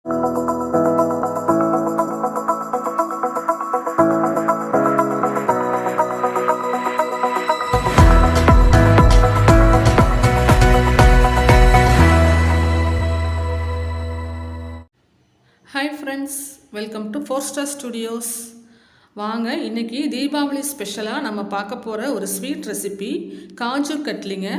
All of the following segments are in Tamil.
Hi friends, welcome to 4 Star studios. வாங்க, இன்றைக்கி தீபாவளி ஸ்பெஷலாக நம்ம பார்க்க போகிற ஒரு ஸ்வீட் ரெசிபி காஜு கட்லிங்க.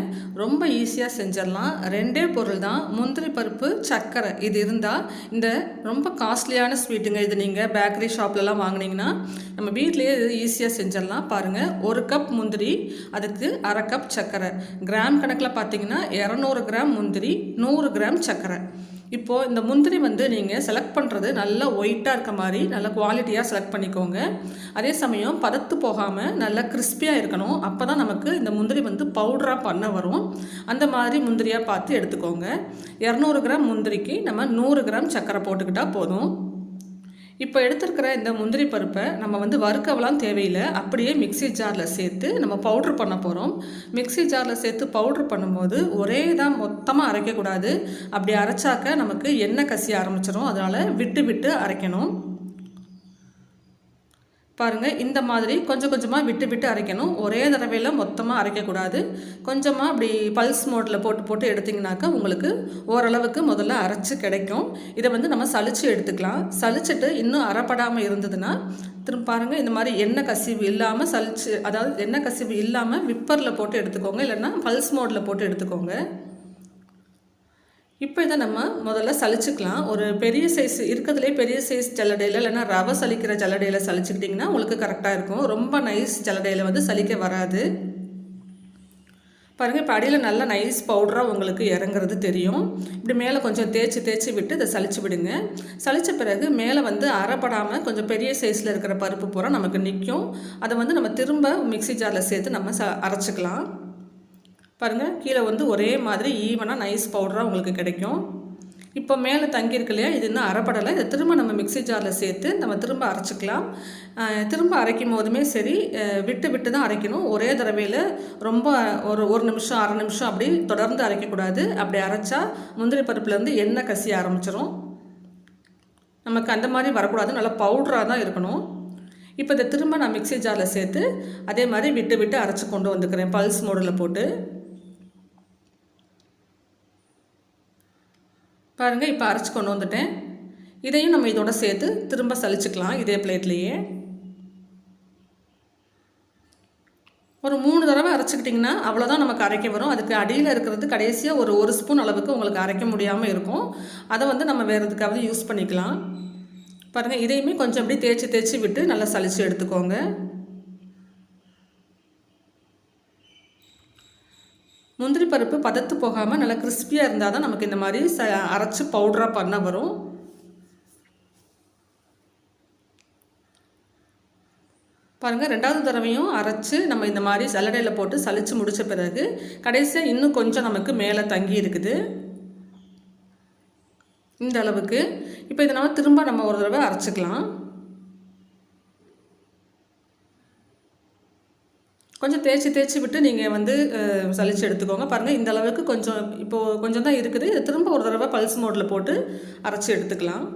ரொம்ப ஈஸியாக செஞ்சிடலாம். 2 பொருள் தான், முந்திரி பருப்பு, சர்க்கரை. இது இருந்தால் இந்த ரொம்ப காஸ்ட்லியான ஸ்வீட்டுங்க. இது நீங்கள் பேக்கரி ஷாப்லலாம் வாங்கினீங்கன்னா நம்ம வீட்லேயே இது ஈஸியாக செஞ்சிடலாம். பாருங்கள், 1 கப் முந்திரி, அதுக்கு 1/2 கப் சர்க்கரை. கிராம் கணக்கில் பார்த்தீங்கன்னா 200 கிராம் முந்திரி, 100 கிராம் சர்க்கரை. இப்போது இந்த முந்திரி நீங்கள் செலக்ட் பண்ணுறது நல்லா ஒயிட்டாக இருக்க மாதிரி நல்லா குவாலிட்டியாக செலக்ட் பண்ணிக்கோங்க. அதே சமயம் பதத்து போகாமல் நல்லா கிறிஸ்பியாக இருக்கணும். அப்போ தான் நமக்கு இந்த முந்திரி பவுடராக பண்ண வரும். அந்த மாதிரி முந்திரியாக பார்த்து எடுத்துக்கோங்க. 200 கிராம் முந்திரிக்கு நம்ம 100 கிராம் சர்க்கரை போட்டுக்கிட்டால் போதும். இப்போ எடுத்துருக்கிற இந்த முந்திரி பருப்பை நம்ம வறுக்கவெல்லாம் தேவையில்லை. அப்படியே மிக்சி ஜாரில் சேர்த்து நம்ம பவுட்ரு பண்ண போகிறோம். மிக்சி ஜாரில் சேர்த்து பவுட்ரு பண்ணும்போது ஒரே தான் மொத்தமாக அரைக்கக்கூடாது. அப்படி அரைச்சாக்க நமக்கு எண்ணெய் கசிய ஆரம்பிச்சிடும். அதனால் விட்டு விட்டு அரைக்கணும். பாருங்கள், இந்த மாதிரி கொஞ்சம் கொஞ்சமாக விட்டு விட்டு அரைக்கணும். ஒரே தடவையில் மொத்தமாக அரைக்கக்கூடாது. கொஞ்சமாக அப்படி பல்ஸ் மோட்டில் போட்டு போட்டு எடுத்திங்கனாக்கா உங்களுக்கு ஓரளவுக்கு முதல்ல அரைச்சி கிடைக்கும். இதை நம்ம சலிச்சு எடுத்துக்கலாம். சலிச்சுட்டு இன்னும் அரைப்படாமல் இருந்ததுன்னா திரும்ப பாருங்கள், இந்த மாதிரி எண்ணெய் கசிவு இல்லாமல் சலிச்சு, அதாவது எண்ணெய் கசிவு இல்லாமல் விப்பரில் போட்டு எடுத்துக்கோங்க, இல்லைன்னா பல்ஸ் மோட்டில் போட்டு எடுத்துக்கோங்க. இப்போ இதை நம்ம முதல்ல சலிச்சுக்கலாம். ஒரு பெரிய சைஸ் இருக்கிறதுலே பெரிய சைஸ் ஜல்லடையில், இல்லைன்னா ரவை சலிக்கிற ஜல்லடையில் சலிச்சுக்கிட்டிங்கன்னா உங்களுக்கு கரெக்டாக இருக்கும். ரொம்ப நைஸ் ஜல்லடையில் சலிக்க வராது. பாருங்கள், இப்போ அடியில் நல்லா நைஸ் பவுடராக உங்களுக்கு இறங்குறது தெரியும். இப்படி மேலே கொஞ்சம் தேய்ச்சி விட்டு இதை சலிச்சு விடுங்க. சலித்த பிறகு மேலே அரைப்படாமல் கொஞ்சம் பெரிய சைஸில் இருக்கிற பருப்பு பூரா நமக்கு நிற்கும். அதை நம்ம திரும்ப மிக்சி ஜாரில் சேர்த்து நம்ம அரைச்சிக்கலாம். பாருங்கள், கீழே ஒரே மாதிரி ஈவனாக நைஸ் பவுடராக உங்களுக்கு கிடைக்கும். இப்போ மேலே தங்கியிருக்கு இல்லையா, இது இன்னும் அரைப்படலை. இதை திரும்ப நம்ம மிக்சி ஜாரில் சேர்த்து நம்ம திரும்ப அரைச்சிக்கலாம். திரும்ப அரைக்கும் போதுமே சரி, விட்டு விட்டு தான் அரைக்கணும். ஒரே தடவையில் ரொம்ப ஒரு நிமிஷம், அரை நிமிஷம் அப்படி தொடர்ந்து அரைக்கக்கூடாது. அப்படி அரைச்சா முந்திரி பருப்புலேருந்து எண்ணெய் கசிய ஆரம்பிச்சிடும். நமக்கு அந்த மாதிரி வரக்கூடாது. நல்லா பவுடராக தான் இருக்கணும். இப்போ இதை திரும்ப நான் மிக்சி ஜாரில் சேர்த்து அதே மாதிரி விட்டு விட்டு அரைச்சி கொண்டு வந்துக்கிறேன், பல்ஸ் மோடில் போட்டு. பாருங்கள், இப்போ அரைச்சி கொண்டு வந்துட்டேன். இதையும் நம்ம இதோட சேர்த்து திரும்ப சலிச்சுக்கலாம் இதே பிளேட்லேயே. ஒரு 3 தடவை அரைச்சிக்கிட்டிங்கன்னா அவ்வளோதான் நமக்கு அரைக்க வரும். அதுக்கு அடியில் இருக்கிறது கடைசியாக ஒரு ஸ்பூன் அளவுக்கு உங்களுக்கு அரைக்க முடியாமல் இருக்கும். அதை நம்ம வேறு எதுக்காவது யூஸ் பண்ணிக்கலாம். பாருங்கள், இதையுமே கொஞ்சம் அப்படி தேய்ச்சி விட்டு நல்லா சலிச்சு எடுத்துக்கோங்க. முந்திரி பருப்பு பதத்து போகாமல் நல்லா கிறிஸ்பியாக இருந்தால் தான் நமக்கு இந்த மாதிரி அரைச்சி பவுடராக பண்ண வரும். பாருங்கள், 2வது தடவையும் அரைச்சி நம்ம இந்த மாதிரி சல்லடையில் போட்டு சலிச்சு முடித்த பிறகு கடைசியாக இன்னும் கொஞ்சம் நமக்கு மேலே தங்கி இருக்குது, இந்த அளவுக்கு. இப்போ இதை திரும்ப நம்ம ஒரு தடவை அரைச்சிக்கலாம். கொஞ்சம் தேய்ச்சி விட்டு நீங்கள் சலிச்சு எடுத்துக்கோங்க. பாருங்கள், இந்த அளவுக்கு இப்போது கொஞ்சம் தான் இருக்குது. இதை திரும்ப ஒரு தடவை பல்ஸ் மோடில் போட்டு அரைச்சி எடுத்துக்கலாம்.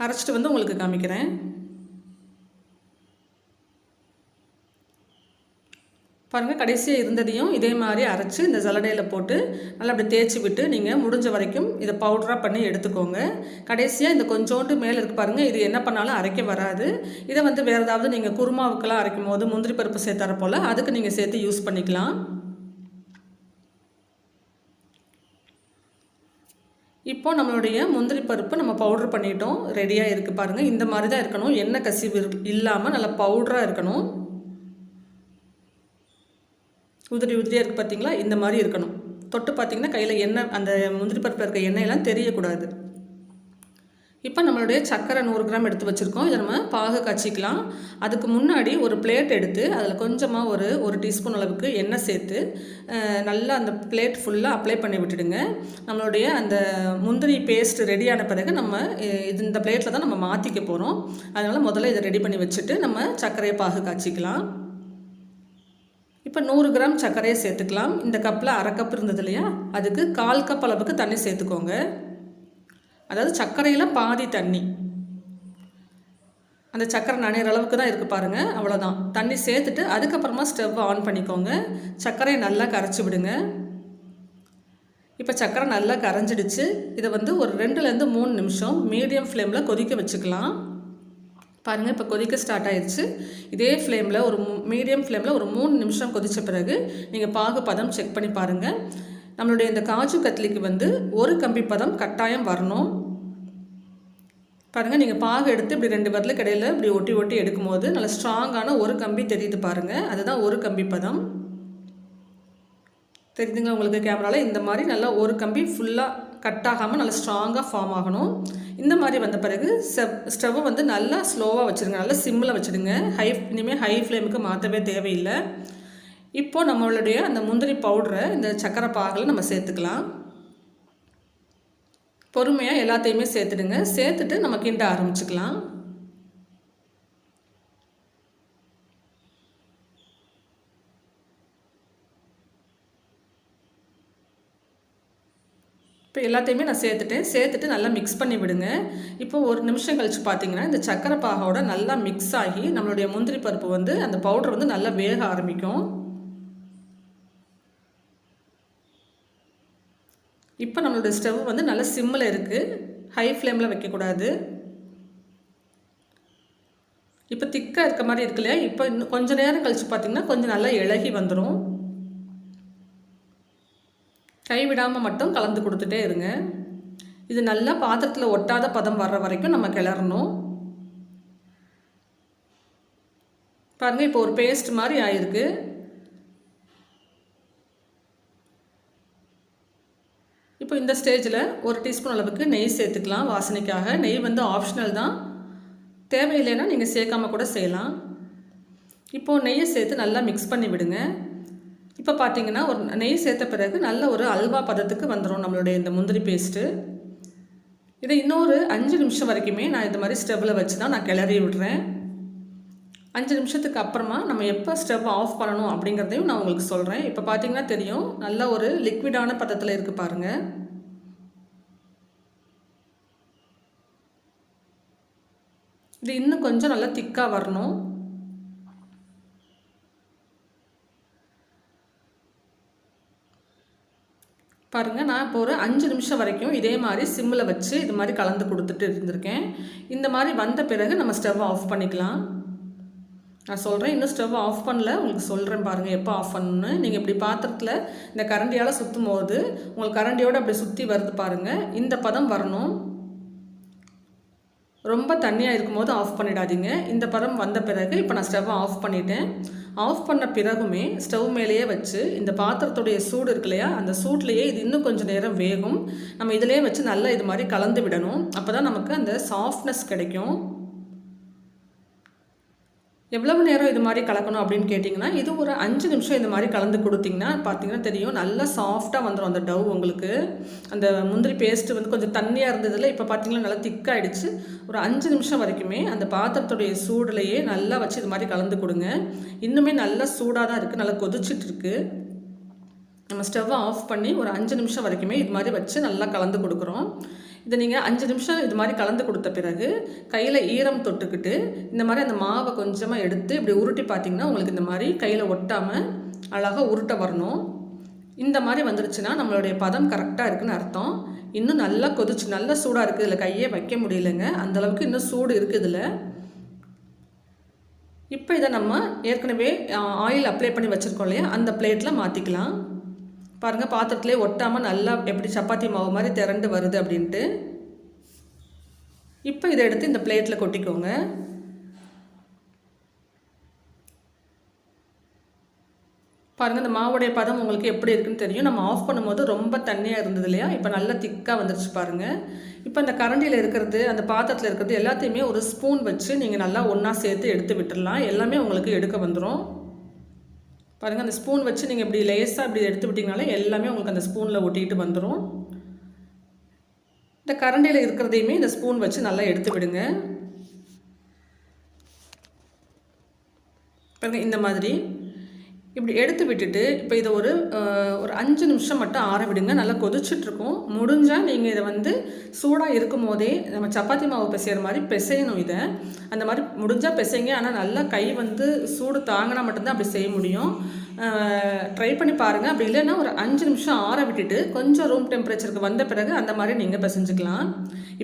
அரைச்சிட்டு உங்களுக்கு காமிக்கிறேன். பாருங்கள், கடைசியாக இருந்ததையும் இதே மாதிரி அரைச்சி இந்த ஜல்லடையில் போட்டு நல்லா அப்படி தேய்ச்சி விட்டு நீங்கள் முடிஞ்ச வரைக்கும் இதை பவுடராக பண்ணி எடுத்துக்கோங்க. கடைசியாக இந்த கொஞ்சோண்டு மேலே இருக்குது பாருங்கள், இது என்ன பண்ணாலும் அரைக்க வராது. இதை வேறு ஏதாவது நீங்கள் குருமாவுக்கெல்லாம் அரைக்கும் போது முந்திரி பருப்பு சேர்த்தார போல் அதுக்கு நீங்கள் சேர்த்து யூஸ் பண்ணிக்கலாம். இப்போ நம்மளுடைய முந்திரி பருப்பு நம்ம பவுட்ரு பண்ணிட்டோம், ரெடியாக இருக்குது. பாருங்கள், இந்த மாதிரி தான் இருக்கணும். எண்ணெய் கசிவு இல்லாமல் நல்லா பவுடராக இருக்கணும். உதிரியாக இருக்குது பார்த்தீங்களா, இந்த மாதிரி இருக்கணும். தொட்டு பார்த்தீங்கன்னா கையில் எண்ணெய், அந்த முந்திரி பருப்பில் இருக்க எண்ணெயெல்லாம் தெரியக்கூடாது. இப்போ நம்மளுடைய சர்க்கரை 100 கிராம் எடுத்து வச்சுருக்கோம். இதை நம்ம பாகு காய்ச்சிக்கலாம். அதுக்கு முன்னாடி ஒரு பிளேட் எடுத்து அதில் கொஞ்சமாக ஒரு டீஸ்பூன் அளவுக்கு எண்ணெய் சேர்த்து நல்லா அந்த பிளேட் ஃபுல்லாக அப்ளை பண்ணி விட்டுடுங்க. நம்மளுடைய அந்த முந்திரி பேஸ்ட் ரெடியான பிறகு நம்ம இந்த பிளேட்டில் தான் நம்ம மாற்றிக்க போகிறோம். அதனால் முதல்ல இதை ரெடி பண்ணி வச்சுட்டு நம்ம சர்க்கரையை பாகு காய்ச்சிக்கலாம். இப்போ 100 கிராம் சர்க்கரையை சேர்த்துக்கலாம். இந்த கப்பில் 1/2 கப் இருந்தது இல்லையா, அதுக்கு 1/4 கப் அளவுக்கு தண்ணி சேர்த்துக்கோங்க. அதாவது சர்க்கரையில் பாதி தண்ணி. அந்த சர்க்கரை நனையிற அளவுக்கு தான் இருக்குது பாருங்கள், அவ்வளோதான். தண்ணி சேர்த்துட்டு அதுக்கப்புறமா ஸ்டவ் ஆன் பண்ணிக்கோங்க. சர்க்கரையை நல்லா கரைச்சி விடுங்க. இப்போ சர்க்கரை நல்லா கரைஞ்சிடுச்சு. இதை வந்து ஒரு 2லேருந்து 3 நிமிஷம் மீடியம் ஃப்ளேமில் கொதிக்க வச்சுக்கலாம். பாருங்கள், இப்போ கொதிக்க ஸ்டார்ட் ஆயிடுச்சு. இதே ஃப்ளேமில் ஒரு மீடியம் ஃப்ளேமில் ஒரு 3 நிமிஷம் கொதித்த பிறகு நீங்கள் பாகு பதம் செக் பண்ணி பாருங்கள். நம்மளுடைய இந்த காஜு கத்லிக்கு வந்து ஒரு கம்பி பதம் கட்டாயம் வரணும். பாருங்கள், நீங்கள் பாகு எடுத்து இப்படி 2 விரலுக்கு இடையில் இப்படி ஒட்டி ஒட்டி எடுக்கும்போது நல்லா ஸ்ட்ராங்கான ஒரு கம்பி தெரியுது பாருங்கள். அதுதான் ஒரு கம்பி பதம். தெரியுதுங்க உங்களுக்கு கேமராவில்? இந்த மாதிரி நல்லா ஒரு கம்பி ஃபுல்லாக கட் ஆகாமல் நல்லா ஸ்ட்ராங்காக ஃபார்ம் ஆகணும். இந்த மாதிரி வந்த பிறகு ஸ்டவ்வை வந்து நல்லா ஸ்லோவாக வச்சுருங்க. நல்லா சிம்மில் வச்சுடுங்க. இனிமேல் ஹை ஃப்ளேமுக்கு மாற்றவே தேவையில்லை. இப்போது நம்மளுடைய அந்த முந்திரி பவுடரை இந்த சக்கரை பாகில் நம்ம சேர்த்துக்கலாம். பொறுமையாக எல்லாத்தையுமே சேர்த்துடுங்க. சேர்த்துட்டு நம்ம கிண்ட ஆரம்பிச்சுக்கலாம். இப்போ எல்லாத்தையுமே நான் சேர்த்துட்டு நல்லா மிக்ஸ் பண்ணி விடுங்க. இப்போ ஒரு நிமிஷம் கழித்து பார்த்தீங்கன்னா இந்த சக்கரை பாகோட நல்லா மிக்ஸ் ஆகி நம்மளுடைய முந்திரி பருப்பு வந்து அந்த பவுடர் வந்து நல்லா வேக ஆரம்பிக்கும். இப்போ நம்மளுடைய ஸ்டவ் வந்து நல்லா சிம்மில் இருக்குது. ஹை ஃப்ளேமில் வைக்கக்கூடாது. இப்போ திக்காக இருக்க மாதிரி இருக்கு இல்லையா? இப்போ இன்னும் கொஞ்சம் நேரம் கழித்து பார்த்திங்கன்னா கொஞ்சம் நல்லா இளகி வந்துடும். கைவிடாமல் மட்டும் கலந்து கொடுத்துட்டே இருங்க. இது நல்லா பாத்திரத்தில் ஒட்டாத பதம் வர்ற வரைக்கும் நம்ம கிளறணும். பாருங்கள், இப்போ ஒரு பேஸ்ட் மாதிரி ஆயிருக்கு. இப்போ இந்த ஸ்டேஜில் ஒரு டீஸ்பூன் அளவுக்கு நெய் சேர்த்துக்கலாம் வாசனைக்காக. நெய் வந்து ஆப்ஷனல் தான், தேவையில்லைன்னா நீங்கள் சேர்க்காம கூட செய்யலாம். இப்போது நெய்யை சேர்த்து நல்லா மிக்ஸ் பண்ணி விடுங்க. இப்போ பார்த்தீங்கன்னா ஒரு நெய் சேர்த்த பிறகு நல்ல ஒரு அல்வா பதத்துக்கு வந்துடும் நம்மளுடைய இந்த முந்திரி பேஸ்ட்டு. இதை இன்னொரு 5 நிமிஷம் வரைக்குமே நான் இந்த மாதிரி ஸ்டவ்வில் வச்சு தான் நான் கிளறி விடுறேன். 5 நிமிஷத்துக்கு அப்புறமா நம்ம எப்போ ஸ்டவ் ஆஃப் பண்ணணும் அப்படிங்கிறதையும் நான் உங்களுக்கு சொல்கிறேன். இப்போ பார்த்தீங்கன்னா தெரியும், நல்ல ஒரு லிக்விடான பதத்தில் இருக்குது பாருங்கள். இது இன்னும் கொஞ்சம் நல்லா திக்காக வரணும். பாருங்கள், நான் இப்போ ஒரு 5 நிமிஷம் வரைக்கும் இதே மாதிரி சிம்மில் வச்சு இது மாதிரி கலந்து கொடுத்துட்டு இருந்திருக்கேன். இந்த மாதிரி வந்த பிறகு நம்ம ஸ்டவ் ஆஃப் பண்ணிக்கலாம். நான் சொல்கிறேன், இன்னும் ஸ்டவ் ஆஃப் பண்ணல, உங்களுக்கு சொல்கிறேன் பாருங்கள் எப்போ ஆஃப் பண்ணணுன்னு. நீங்கள் இப்படி பாத்திரத்தில் இந்த கரண்டியால் சுற்றும் போது உங்களுக்கு கரண்டியோடு அப்படி சுற்றி வருது பாருங்கள். இந்த பதம் வரணும். ரொம்ப தண்ணியாக இருக்கும்போது ஆஃப் பண்ணிடாதீங்க. இந்த பதம் வந்த பிறகு இப்போ நான் ஸ்டவ்வை ஆஃப் பண்ணிட்டேன். ஆஃப் பண்ண பிறகுமே ஸ்டவ் மேலேயே வச்சு இந்த பாத்திரத்துடைய சூடு இருக்கு இல்லையா, அந்த சூட்லேயே இது இன்னும் கொஞ்சம் நேரம் வேகும். நம்ம இதிலே வச்சு நல்லா இது மாதிரி கலந்து விடணும். அப்போ தான் நமக்கு அந்த சாஃப்ட்னஸ் கிடைக்கும். எவ்வளவு நேரம் இது மாதிரி கலக்கணும் அப்படின்னு கேட்டிங்கன்னா, இது ஒரு 5 நிமிஷம் இந்த மாதிரி கலந்து கொடுத்திங்கன்னா பார்த்தீங்கன்னா தெரியும், நல்லா சாஃப்டாக வந்துடும் அந்த டவ். உங்களுக்கு அந்த முந்திரி பேஸ்ட்டு வந்து கொஞ்சம் தண்ணியாக இருந்ததில் இப்போ பார்த்தீங்கன்னா நல்லா திக்காகிடுச்சு. ஒரு 5 நிமிஷம் வரைக்குமே அந்த பாத்திரத்துடைய சூடுலையே நல்லா வச்சு இது மாதிரி கலந்து கொடுங்க. இன்னுமே நல்லா சூடாக தான் இருக்குது, நல்லா கொதிச்சிட்டு இருக்குது. நம்ம ஸ்டவ்வை ஆஃப் பண்ணி ஒரு 5 நிமிஷம் வரைக்குமே இது மாதிரி வச்சு நல்லா கலந்து கொடுக்குறோம். இதை நீங்கள் 5 நிமிஷம் இது மாதிரி கலந்து கொடுத்த பிறகு கையில் ஈரம் தொட்டுக்கிட்டு இந்த மாதிரி அந்த மாவை கொஞ்சமாக எடுத்து இப்படி உருட்டி பார்த்திங்கன்னா உங்களுக்கு இந்த மாதிரி கையில் ஒட்டாமல் அழகாக உருட்ட வரணும். இந்த மாதிரி வந்துருச்சுன்னா நம்மளுடைய பதம் கரெக்டாக இருக்குதுன்னு அர்த்தம். இன்னும் நல்லா கொதிச்சு நல்லா சூடாக இருக்குது, இதில் கையே வைக்க முடியலைங்க, அந்தளவுக்கு இன்னும் சூடு இருக்குது இதில். இப்போ இதை நம்ம ஏற்கனவே ஆயில் அப்ளை பண்ணி வச்சுருக்கோம் இல்லையா, அந்த பிளேட்டில் மாற்றிக்கலாம். பாருங்கள், பாத்திரத்திலே ஒட்டாமல் நல்லா எப்படி சப்பாத்தி மாவு மாதிரி திரண்டு வருது அப்படின்ட்டு. இப்போ இதை எடுத்து இந்த பிளேட்டில் கொட்டிக்கோங்க. பாருங்கள், இந்த மாவுடைய பதம் உங்களுக்கு எப்படி இருக்குன்னு தெரியும். நம்ம ஆஃப் பண்ணும்போது ரொம்ப தண்ணியாக இருந்தது இல்லையா, இப்போ நல்லா திக்காக வந்துருச்சு பாருங்கள். இப்போ இந்த கரண்டியில் இருக்கிறது அந்த பாத்திரத்தில் இருக்கிறது எல்லாத்தையுமே ஒரு ஸ்பூன் வச்சு நீங்கள் நல்லா ஒன்றா சேர்த்து எடுத்து விட்டுடலாம். எல்லாமே உங்களுக்கு எடுக்க வந்துடும். பாருங்கள், அந்த ஸ்பூன் வச்சு நீங்கள் இப்படி லேஸாக இப்படி எடுத்து விட்டிங்கனாலே எல்லாமே உங்களுக்கு அந்த ஸ்பூனில் ஒட்டிகிட்டு வந்துடும். இந்த கரண்டியில் இருக்கிறதையுமே இந்த ஸ்பூன் வச்சு நல்லா எடுத்து விடுங்க. பாருங்கள், இந்த மாதிரி இப்படி எடுத்து விட்டுட்டு இப்போ இதை ஒரு 5 நிமிஷம் மட்டும் ஆற விடுங்க. நல்லா கொதிச்சிட்ருக்கும். முடிஞ்சால் நீங்கள் இதை வந்து சூடாக இருக்கும் போதே நம்ம சப்பாத்தி மாவு பிசைகிற மாதிரி பிசையணும். இதை அந்த மாதிரி முடிஞ்சால் பிசைங்க. ஆனால் நல்லா கை வந்து சூடு தாங்கினா மட்டும்தான் அப்படி செய்ய முடியும். ட்ரை பண்ணி பாருங்கள். அப்படி இல்லைன்னா ஒரு 5 நிமிஷம் ஆற விட்டுட்டு கொஞ்சம் ரூம் டெம்பரேச்சருக்கு வந்த பிறகு அந்த மாதிரி நீங்கள் பிசைஞ்சிக்கலாம்.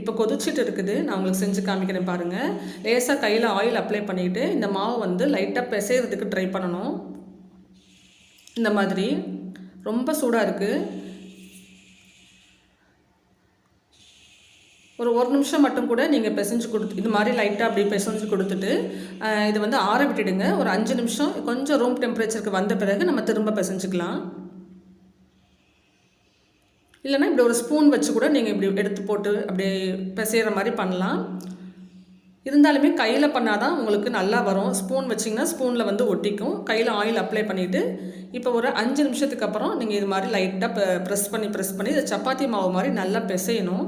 இப்போ கொதிச்சிட்டு இருக்குது. நான் உங்களுக்கு செஞ்சு காமிக்கிறேன் பாருங்கள். லேசாக கையில் ஆயில் அப்ளை பண்ணிவிட்டு இந்த மாவு வந்து லைட்டாக பிசைகிறதுக்கு ட்ரை பண்ணணும். இந்த மாதிரி ரொம்ப சூடாக இருக்குது. ஒரு நிமிஷம் மட்டும் கூட நீங்கள் பிசைஞ்சு கொடுத்து இது மாதிரி லைட்டாக அப்படி பிசைஞ்சு கொடுத்துட்டு இதை வந்து ஆற விட்டுடுங்க. ஒரு 5 நிமிஷம் கொஞ்சம் ரூம் டெம்பரேச்சருக்கு வந்த பிறகு நம்ம திரும்ப பிசைஞ்சிக்கலாம். இல்லைன்னா இப்படி ஒரு ஸ்பூன் வச்சு கூட நீங்கள் இப்படி எடுத்து போட்டு அப்படியே பிசைகிற மாதிரி பண்ணலாம். இருந்தாலுமே கையில் பண்ணால் தான் உங்களுக்கு நல்லா வரும். ஸ்பூன் வச்சிங்கன்னா ஸ்பூனில் வந்து ஒட்டிக்கும். கையில் ஆயில் அப்ளை பண்ணிவிட்டு இப்போ ஒரு 5 நிமிஷத்துக்கு அப்புறம் நீங்கள் இது மாதிரி லைட்டாக ப்ரெஸ் பண்ணி இதை சப்பாத்தி மாவு மாதிரி நல்லா பிசையணும்.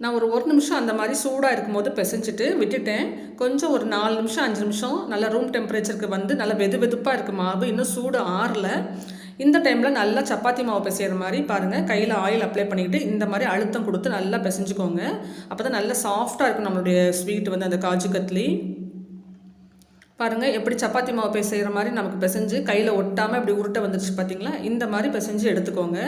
நான் ஒரு நிமிஷம் அந்த மாதிரி சூடாக இருக்கும்போது பிசைஞ்சிட்டு விட்டுட்டேன். கொஞ்சம் ஒரு 4 நிமிஷம் 5 நிமிஷம் நல்லா ரூம் டெம்பரேச்சருக்கு வந்து நல்லா வெதுப்பாக இருக்குது மாவு. இன்னும் சூடு ஆறலை. இந்த டைமில் நல்லா சப்பாத்தி மாவு பிசைகிற மாதிரி பாருங்கள். கையில் ஆயில் அப்ளை பண்ணிக்கிட்டு இந்த மாதிரி அழுத்தம் கொடுத்து நல்லா பிசைஞ்சுக்கோங்க. அப்போ தான் நல்லா சாஃப்டாக இருக்கும் நம்மளுடைய ஸ்வீட் வந்து அந்த காஜு கத்லி. பாருங்கள் எப்படி சப்பாத்தி மாவு பிசைகிற மாதிரி நமக்கு பிசைஞ்சு கையில் ஒட்டாமல் இப்படி உருட்டை வந்துடுச்சு பார்த்தீங்களா? இந்த மாதிரி பிசைஞ்சு எடுத்துக்கோங்க.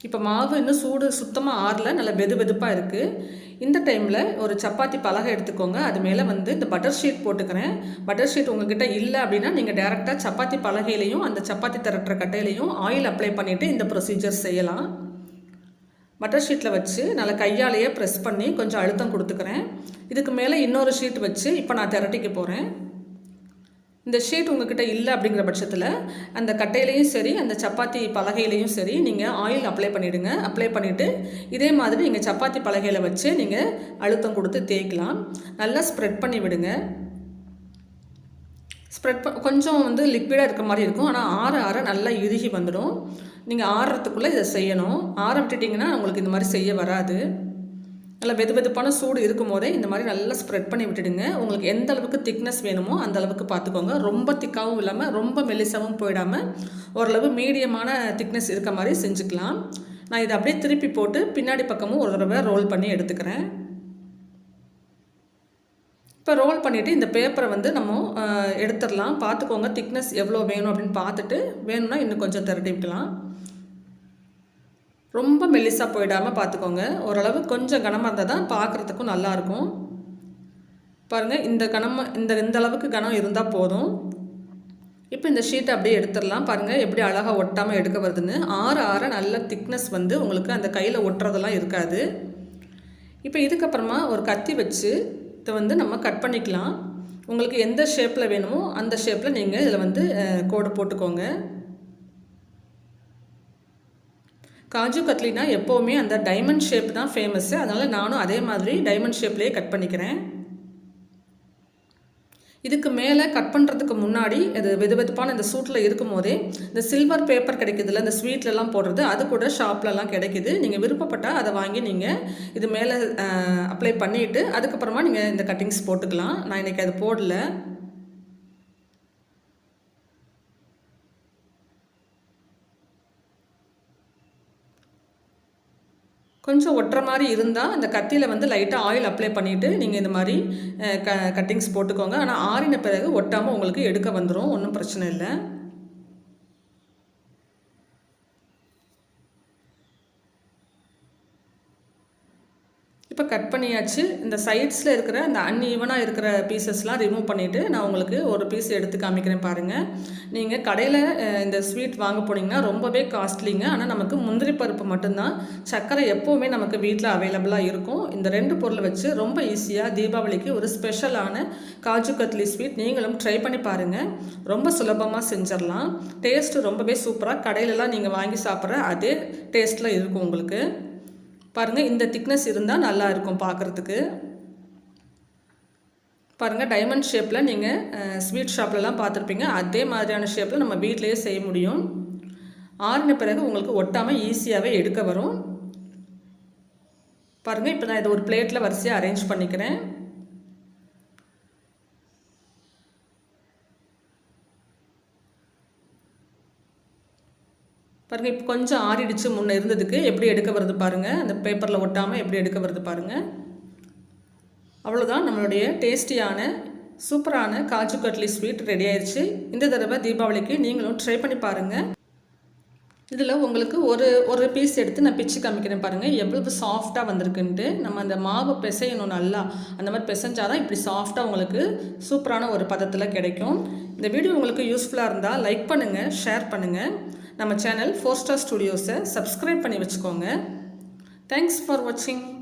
இப்போ மாவு இன்னும் சூடு சுத்தமாக ஆறல, நல்லா வெதுப்பாக இருக்குது. இந்த டைமில் ஒரு சப்பாத்தி பலகை எடுத்துக்கோங்க. அது மேலே வந்து இந்த பட்டர் ஷீட் போட்டுக்கிறேன். பட்டர் ஷீட் உங்ககிட்ட இல்லை அப்படின்னா நீங்கள் டேரெக்டாக சப்பாத்தி பலகையிலையும் அந்த சப்பாத்தி திரட்டுற கட்டையிலையும் ஆயில் அப்ளை பண்ணிவிட்டு இந்த ப்ரொசீஜர் செய்யலாம். பட்டர் ஷீட்டில் வச்சு நல்லா கையாலேயே ப்ரெஸ் பண்ணி கொஞ்சம் அழுத்தம் கொடுத்துக்கிறேன். இதுக்கு மேலே இன்னொரு ஷீட் வச்சு இப்போ நான் திரட்டிக்க போகிறேன். இந்த ஷீட் உங்ககிட்ட இல்லை அப்படிங்கிற பட்சத்தில் அந்த கட்டையிலையும் சரி அந்த சப்பாத்தி பலகையிலையும் சரி நீங்கள் ஆயில் அப்ளை பண்ணிவிடுங்க. அப்ளை பண்ணிவிட்டு இதே மாதிரி நீங்கள் சப்பாத்தி பலகையில் வச்சு நீங்கள் அழுத்தம் கொடுத்து தேய்க்கலாம். நல்லா ஸ்ப்ரெட் பண்ணி விடுங்க. கொஞ்சம் வந்து லிக்விடாக இருக்க மாதிரி இருக்கும். ஆனால் ஆற நல்லா இறுகி வந்துடும். நீங்கள் ஆறுறதுக்குள்ளே இதை செய்யணும். ஆற விட்டுட்டிங்கன்னா உங்களுக்கு இந்த மாதிரி செய்ய வராது. நல்லா வெதுப்பான சூடு இருக்கும் போதே இந்த மாதிரி நல்லா ஸ்ப்ரெட் பண்ணி விட்டுடுங்க. உங்களுக்கு எந்த அளவுக்கு திக்னஸ் வேணுமோ அந்த அளவுக்கு பார்த்துக்கோங்க. ரொம்ப திக்காகவும் இல்லாமல் ரொம்ப மெலிசாகவும் போயிடாமல் ஓரளவு மீடியமான திக்னஸ் இருக்க மாதிரி செஞ்சுக்கலாம். நான் இதை அப்படியே திருப்பி போட்டு பின்னாடி பக்கமும் ஒரு தடவை ரோல் பண்ணி எடுத்துக்கிறேன். இப்போ ரோல் பண்ணிவிட்டு இந்த பேப்பரை வந்து நம்ம எடுத்துடலாம். பார்த்துக்கோங்க திக்னஸ் எவ்வளோ வேணும் அப்படின்னு பார்த்துட்டு வேணும்னா இன்னும் கொஞ்சம் திரட்டிக்கலாம். ரொம்ப மெல்லிசாக போயிடாமல் பார்த்துக்கோங்க. ஓரளவு கொஞ்சம் கனமாக இருந்தால் தான் பார்க்குறதுக்கும் நல்லாயிருக்கும். பாருங்கள் இந்த அளவுக்கு கனம் இருந்தால் போதும். இப்போ இந்த ஷீட்டை அப்படியே எடுத்துடலாம். பாருங்கள் எப்படி அழகாக ஒட்டாமல் எடுக்க வருதுன்னு. ஆற நல்ல திக்னஸ் வந்து உங்களுக்கு அந்த கையில் ஒட்டுறதெல்லாம் இருக்காது. இப்போ இதுக்கப்புறமா ஒரு கத்தி வச்சு இதை வந்து நம்ம கட் பண்ணிக்கலாம். உங்களுக்கு எந்த ஷேப்பில் வேணுமோ அந்த ஷேப்பில் நீங்கள் இதில் வந்து கோடு போட்டுக்கோங்க. காஜு கட்லினா எப்போவுமே அந்த டைமண்ட் ஷேப் தான் ஃபேமஸ்ஸு. அதனால் நானும் அதே மாதிரி டைமண்ட் ஷேப்லேயே கட் பண்ணிக்கிறேன். இதுக்கு மேலே கட் பண்ணுறதுக்கு முன்னாடி இது வெதுப்பான இந்த சூட்டில் இருக்கும் போதே இந்த சில்வர் பேப்பர் கிடைக்குதுல்ல, இந்த ஸ்வீட்லலாம் போடுறது, அது கூட ஷாப்லலாம் கிடைக்குது. நீங்கள் விருப்பப்பட்டால் அதை வாங்கி நீங்கள் இது மேலே அப்ளை பண்ணிவிட்டு அதுக்கப்புறமா நீங்கள் இந்த கட்டிங்ஸ் போட்டுக்கலாம். நான் இன்றைக்கி அது போடல. கொஞ்சம் ஒட்டுற மாதிரி இருந்தால் அந்த கத்தியில் வந்து லைட்டாக ஆயில் அப்ளை பண்ணிவிட்டு நீங்கள் இந்த மாதிரி கட்டிங்ஸ் போட்டுக்கோங்க. ஆனால் ஆறின பிறகு ஒட்டாமல் உங்களுக்கு எடுக்க வந்துடும். ஒன்றும் பிரச்சனை இல்லை. இப்போ கட் பண்ணியாச்சு. இந்த சைட்ஸில் இருக்கிற அந்த அன்ஈவனாக இருக்கிற பீசஸ்லாம் ரிமூவ் பண்ணிவிட்டு நான் உங்களுக்கு ஒரு பீஸ் எடுத்து காமிக்கிறேன் பாருங்கள். நீங்கள் கடையில் இந்த ஸ்வீட் வாங்க போனீங்கன்னா ரொம்பவே காஸ்ட்லிங்க. ஆனால் நமக்கு முந்திரி பருப்பு மட்டும்தான், சர்க்கரை எப்போவுமே நமக்கு வீட்டில் அவைலபிளாக இருக்கும். இந்த 2 பொருளை வச்சு ரொம்ப ஈஸியாக தீபாவளிக்கு ஒரு ஸ்பெஷலான காஜு கத்லி ஸ்வீட் நீங்களும் ட்ரை பண்ணி பாருங்கள். ரொம்ப சுலபமாக செஞ்சிடலாம். டேஸ்ட்டு ரொம்பவே சூப்பராக கடையிலலாம் நீங்கள் வாங்கி சாப்பிட்ற அதே டேஸ்ட்டில் இருக்கும் உங்களுக்கு. பாருங்கள், இந்த திக்னஸ் இருந்தால் நல்லா இருக்கும் பார்க்குறதுக்கு. பாருங்கள், டைமண்ட் ஷேப்பில் நீங்கள் ஸ்வீட் ஷாப்லலாம் பார்த்துருப்பீங்க. அதே மாதிரியான ஷேப்பில் நம்ம வீட்டிலையே செய்ய முடியும். ஆறின பிறகு உங்களுக்கு ஒட்டாமல் ஈஸியாகவே எடுக்க வரும். பாருங்கள், இந்த அளவுக்கு பாருங்கள், இப்போ நான் இதை ஒரு பிளேட்டில் வரிசையாக அரேஞ்ச் பண்ணிக்கிறேன். பாருங்கள், இப்போ கொஞ்சம் ஆறிடுச்சு. முன்னே இருந்ததுக்கு எப்படி எடுக்க வருது பாருங்கள். அந்த பேப்பரில் ஒட்டாமல் எப்படி எடுக்க வருது பாருங்கள். அவ்வளோதான், நம்மளுடைய டேஸ்டியான சூப்பரான காஜு கட்லி ஸ்வீட் ரெடி ஆயிடுச்சு. இந்த தடவை தீபாவளிக்கு நீங்களும் ட்ரை பண்ணி பாருங்கள். இதில் உங்களுக்கு ஒரு பீஸ் எடுத்து நான் பிச்சு காமிக்கிறேன் பாருங்கள், எவ்வளவு சாஃப்டாக வந்திருக்குன்ட்டு. நம்ம அந்த மாவு பிசையணும் நல்லா, அந்த மாதிரி பிசைஞ்சாதான் இப்படி சாஃப்டாக உங்களுக்கு சூப்பரான ஒரு பதத்தில் கிடைக்கும். இந்த வீடியோ உங்களுக்கு யூஸ்ஃபுல்லாக இருந்தால் லைக் பண்ணுங்கள், ஷேர் பண்ணுங்கள். நம்ம சேனல் 4 Star Studios சப்ஸ்கிரைப் பண்ணி வச்சுக்கோங்க. தேங்க்ஸ் ஃபார் வாட்சிங்.